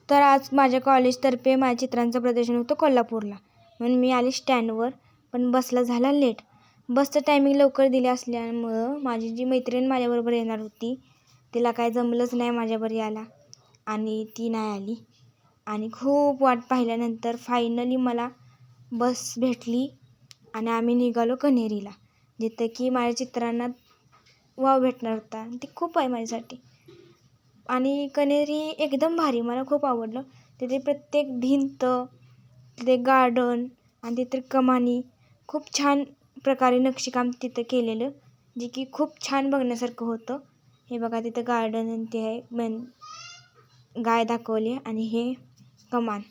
तर आज माझ्या कॉलेजतर्फे माझ्या चित्रांचं प्रदर्शन होतं कोल्हापूरला, म्हणून मी आले स्टँडवर. पण बसला झाला लेट. बसचं टायमिंग लवकर दिले असल्यामुळं माझी जी मैत्रीण माझ्याबरोबर येणार होती तिला काय जमलंच नाही माझ्याबरोबर यायला आणि ती नाही आली. आणि खूप वाट पाहिल्यानंतर फायनली मला बस भेटली आणि आम्ही निघालो कण्हेरीला, जिथं की माझ्या चित्रांना वाव भेटणार होता. ते खूप आहे माझ्यासाठी. आणि कण्हेरी एकदम भारी, मला खूप आवडलं. तिथे प्रत्येक भिंत, तिथे गार्डन आणि तिथे कमानी खूप छान प्रकारे नक्षीकाम तिथं केलेलं, जे की खूप छान बघण्यासारखं होतं. हे बघा तिथं गार्डन आणि ते आहे गाय दाखवली आणि हे कमान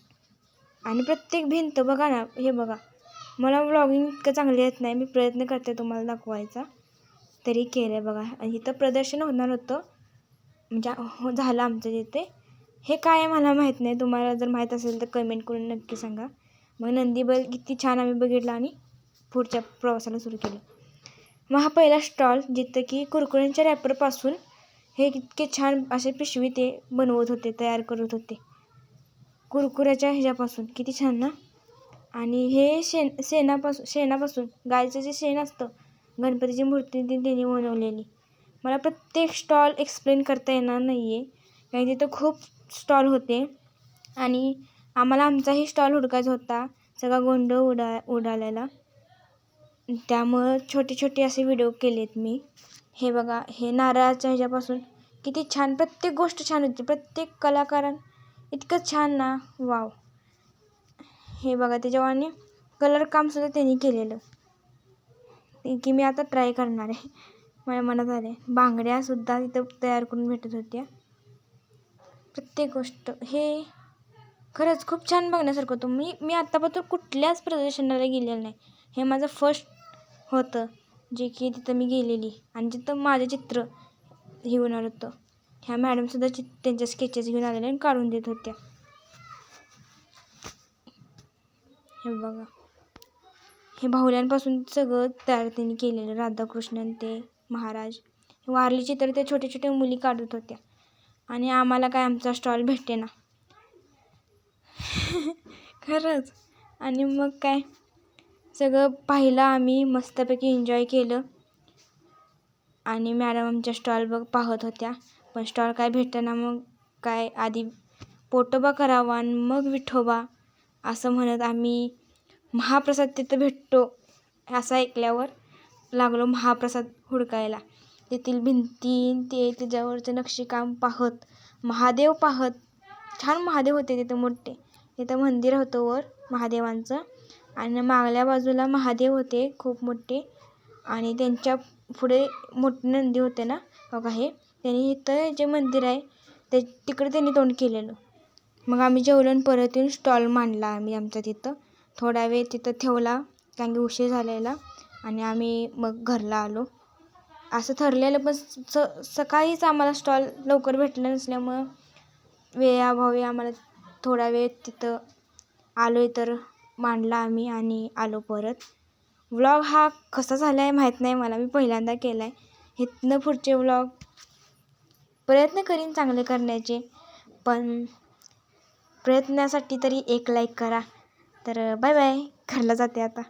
आणि प्रत्येक भिंत बघा ना. हे बघा, मला व्लॉगिंग इतकं चांगलं येत नाही, मी प्रयत्न करते तुम्हाला दाखवायचा, तरी केलं बघा. आणि इथं प्रदर्शन होणार होतं, म्हणजे झालं आमचं तिथे. हे काय आहे मला माहीत नाही, तुम्हाला जर माहीत असेल तर कमेंट करून नक्की सांगा. मग नंदी बैल किती छान आम्ही बघितला आणि पुढच्या प्रवासाला सुरू केलं. मग हा पहिला स्टॉल, जिथं की कुरकुऱ्यांच्या रॅपरपासून हे इतके छान असे पिशवी ते बनवत होते, तयार करत होते कुरकुऱ्याच्या ह्याच्यापासून. किती छान ना. आणि हे शेणापासून गायचं जे शेण असतं, गणपतीची मूर्ती ती त्यांनी बनवलेली. मला प्रत्येक स्टॉल एक्सप्लेन करता येणार नाही आहे, कारण तिथं खूप स्टॉल होते आणि आम्हाला आमचाही स्टॉल हुडकायचा होता. सगळा गोंधळ उडालेला, त्यामुळं छोटे छोटे असे व्हिडिओ केलेत मी. हे बघा, हे नारळाच्या ह्याच्यापासून किती छान, प्रत्येक गोष्ट छान होती, प्रत्येक कलाकारां इतकं छान ना, वाव. हे बघा, त्याच्यावानी कलर कामसुद्धा त्यांनी केलेलं, की मी आता ट्राय करणार आहे. माझ्या मनात आले. बांगड्यासुद्धा तिथं तयार करून भेटत होत्या. प्रत्येक गोष्ट हे खरंच खूप छान बघण्यासारखं होतं. मी आत्तापर्यंत कुठल्याच प्रदर्शनाला गेलेलं नाही. हे माझं फर्स्ट होतं, जे की तिथं मी गेलेली आणि तिथं माझं चित्र हे होणार होतं. ह्या मॅडमसुद्धा त्यांच्या स्केचेस घेऊन आलेल्या आणि काढून देत होत्या. हे बघा, हे बाहुल्यांपासून सगळं तयार त्यांनी केलेलं, राधाकृष्णन ते महाराज. वारली चित्र ते छोटे छोटे मुली काढत होत्या आणि आम्हाला काय आमचा स्टॉल भेटे ना. खरंच. आणि मग काय सगळं पाहिलं आम्ही, मस्तपैकी एन्जॉय केलं. आणि मॅडम आमच्या स्टॉल पाहत होत्या, पण स्टॉल काय भेटेना. मग काय आधी पोटोबा करावा आणि मग विठोबा असं म्हणत आम्ही महाप्रसाद तिथं भेटतो असं ऐकल्यावर लागलो महाप्रसाद हुडकायला. तेथील भिंती ते त्याच्यावरचं नक्षीकाम पाहत, महादेव पाहत, छान महादेव होते तिथं मोठे. तिथं मंदिर होतं वर महादेवांचं आणि मागल्या बाजूला महादेव होते खूप मोठे आणि त्यांच्या पुढे मोठे नंदी होते ना. बघा, हे त्यांनी इथं जे मंदिर आहे ते तिकडे त्यांनी तोंड केलेलं. मग आम्ही जेवलो आणि परत येऊन स्टॉल मांडला आम्ही आमच्या तिथं. थोडा वेळ तिथं ठेवला, कारण की उशीर झालेला, आणि आम्ही मग घरला आलो. असं ठरलेलं, पण सकाळीच आम्हाला स्टॉल लवकर भेटलं नसल्यामुळं वेळाभावी आम्हाला थोडा वेळ तिथं आलो आहे, तर मांडला आम्ही आणि आलो परत. व्लॉग हा कसा झाला आहे माहीत नाही मला, मी पहिल्यांदा केला आहे. इथनं पुढचे व्लॉग प्रयत्न करीन चांगले करण्याचे, पण प्रयत्नासाठी तरी एक लाईक करा. तर बाय बाय, घरला जाते आता.